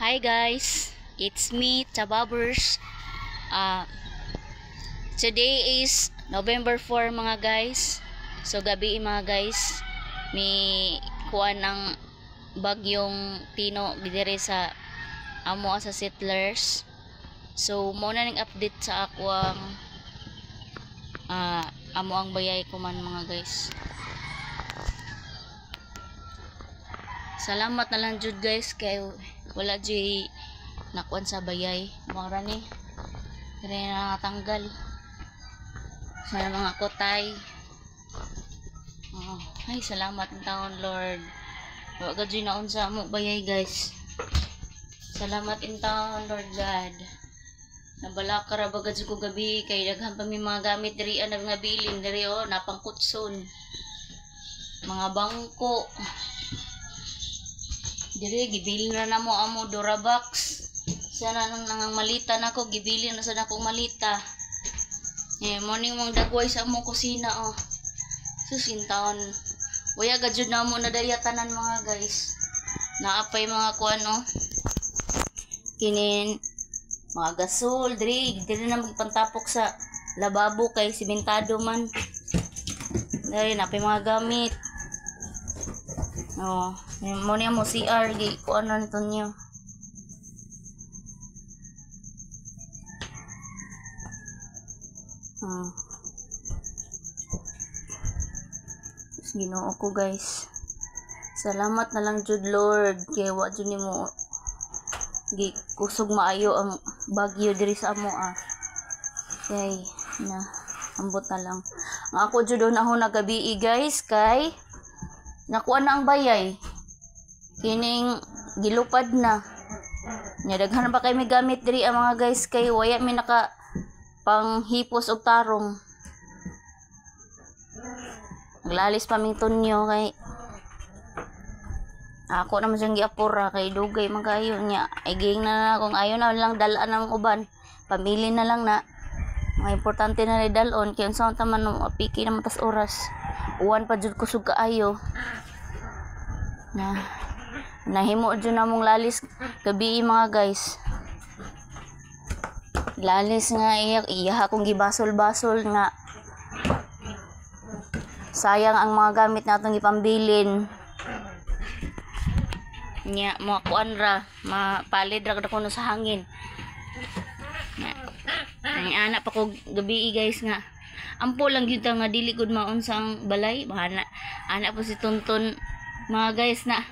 Hi guys, it's me Chababers. Today is November 4 mga guys. So gabi mga guys, may kuan ng bagyong Tino gidire sa amo sa settlers. So muna ning update sa ako ang amo ang bayay ko man mga guys. Salamat na lang jud guys kay wala jud nakuan sa bayay. Mura ni dire na natanggal sa mga kotay. Ay salamat ng taon Lord. Wa gad jud naon sa amo bayay guys. Salamat in taon Lord God. Nabala ka ra bagad ko gabi kay daghan pa mi mga gamit diri ana nga bilin diri napangkutson. Mga bangko. Diri gibilin ra namo amo Durabox. Sana nang malita nako gibilin na sa nako malita. Morning mong dagway sa amo kusina Susintaon. Waya gajud namo na dayatanan mga guys. Naapay mga kuan Kinin mga gasol diri na magpantapok sa lababo kay simentado man. Diri napay mga gamit. Mo niya mo CR gi kuan na nito niyo. Ginoo ko guys. Salamat na lang jud Lord kay wa jud nimo gi kusog maayo ang bagyo diri sa amo Kay na ambot na lang. Ang ako jud na ho nagabi guys kay nakuha na ang bayay. Kining gilupad na. Nya daghan ba kay may gamit diri ang mga guys kay waya mi naka panghipos og tarong. Naglalis pa ming tunyo kay ako naman siyang giapura kay dugay man kayo nya. Ay ging na kung ayo na lang dalaan ng uban. Pamili na lang na. Mga importante na rin dalon kaya unsa ta man apiki na matas oras. Uwan pa jud kusog kaayo. Nahimo jud namong lalis gabi mga guys. Lalis nga iya akong gibasol-basol nga sayang ang mga gamit natong ipambilin. Nya mo kuan ra mapalid ra kuno sa hangin. Ang anak pa ko gabi guys nga ampo lang gyud nga dili gud maon sang balay bahana anak po si Tonton mga guys na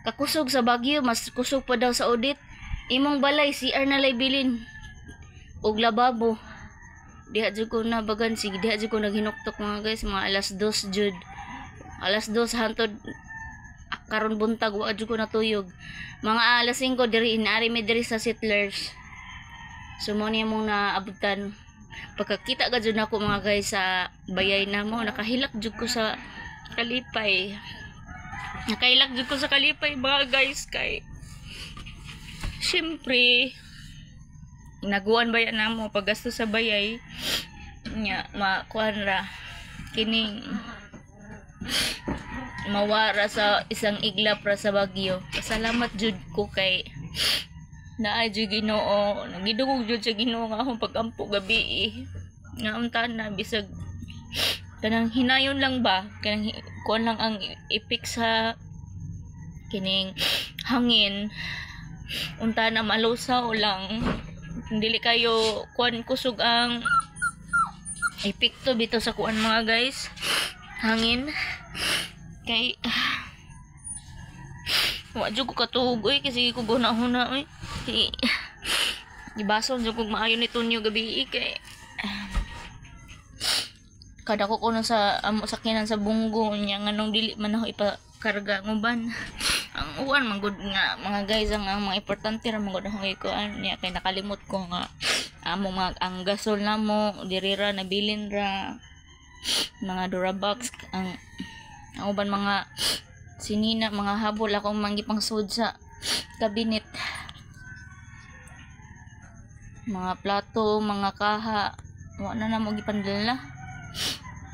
kakusog sa bagyo mas kusog pa daw sa audit imong balay CR na lay bilin og lababo diha jud ko na bagan sige diha jud ko naghinuktok mga guys mga alas 2 jud alas 2 hantod karon buntag wa jud ko natuyog mga alas 5 diri inaari mi diri sa settlers. So mo niya mong naabutan pagkakita ka dyan ako mga guys sa bayay na mo nakahilak jud ko sa kalipay mga guys kay syempre naguan bayan na mo paggasto sa bayay nya makuan ra kining mawara sa isang iglap ra sa bagyo. Salamat jud ko kay naay jud Ginoo nagidugog jud sa Ginoo nga akong pagampo gabi nga unta na bisag kanang hinayon lang ba kanang kuan lang ang ipik sa kining hangin unta na malusaw lang dili kayo kuan kusog ang epekto bitaw sa kuan mga guys hangin kay wa jud ko katuog kasi ko guna-huna gibason jud kog maayo ni Tunyo gabi kay kada ko kuno sa amo sakyanan sa bunggo nya nganong dili man ako ipakarga ng uban ang uwan man gud nga mga guys ang mga importante ra man gud ako ikuan nya kay nakalimot ko nga amo ang gasol namo diri ra nabilin ra mga Durabox ang uban mga sinina mga habol akong manggipang sud sa kabinet mga plato mga kaha wa na namo gipandala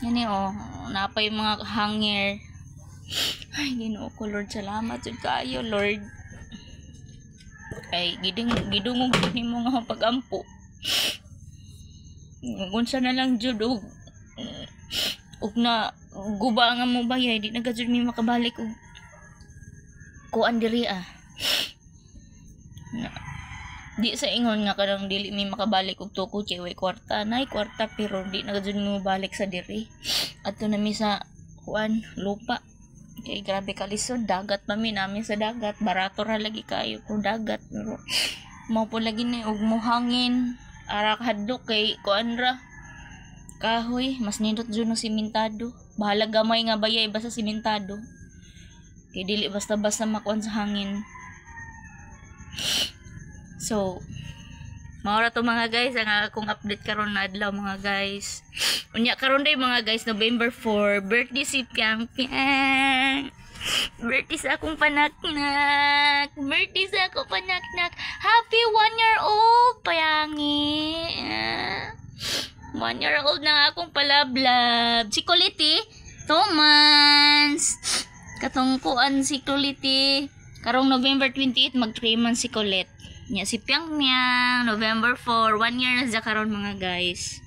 yan napay mga hanger. Ay Ginoo ko Lord salamat jud kaayo Lord Kay gidungog ni mo nga pag-ampo. Unsa na lang jud og na guba nga mo bayay di na gajud mi makabalik og kuan diri di sa ingon nga kanang dili mi makabalik og tuko kay way kwarta nay kwarta pero di na gajud mi balik sa diri adto na mi sa kuan lupa kay grabe ka lisod dagat pa mi namin sa dagat barato ra lagi kayo kung dagat pero mao po lagi ni og mohangin ara hadlok kay kuan ra kahoy mas nindot jud no simentado bahala gamay nga bayay basta simentado kay dili basta-basta makuan sa hangin. So maura to mga guys ang akong update karon na adlaw mga guys. Unya karon day mga guys November 4 birthday si Piang Piang. Birthday sa akong panaknak. Birthday sa akong panaknak. Happy 1 year old Piangi. 1 year old na akong palablab. Si Kuliti Thomas. Katong kuan si Kuliti. Karong November 28 mag 3 months si Colette. Nya si Piang Miang November 4 1 year na siya karon mga guys.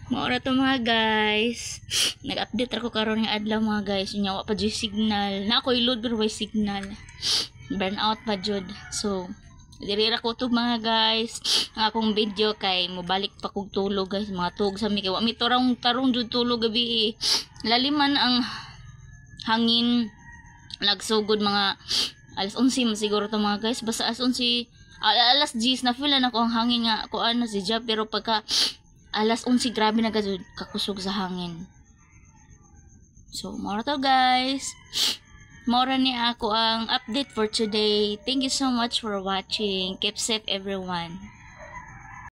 Maura to mga guys. Nag-update ako karon nga adlaw mga guys. Nya wa pa jud signal. Na ako load pero way signal. Burn out pa jud. So diri ra ko to mga guys. Ang akong video kay mobalik pa kog tulog guys. Mga tug sa mi kay wa mi tarong jud tulog gabi. Laliman ang hangin nagsugod mga alas 11 siguro to mga guys. Basta alas 11 alas 10 na feel na ko ang hangin nga ko ano si Jab pero pagka alas 11 grabe na gajud kakusog sa hangin. So more to guys. Mora ni ako ang update for today. Thank you so much for watching. Keep safe everyone.